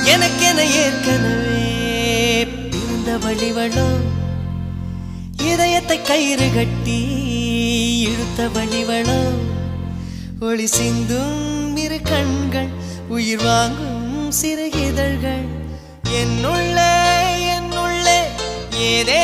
எனக்கென ஏற்கனவே பிறந்த வழிவளோ இதயத்தை கயிறு கட்டி இழுத்த வழிவளோ ஒளி சிந்தும் இரு கண்கள் உயிர் வாங்கும் சிறு இதழ்கள் என்னுள்ளே என்னுள்ளே ஏதே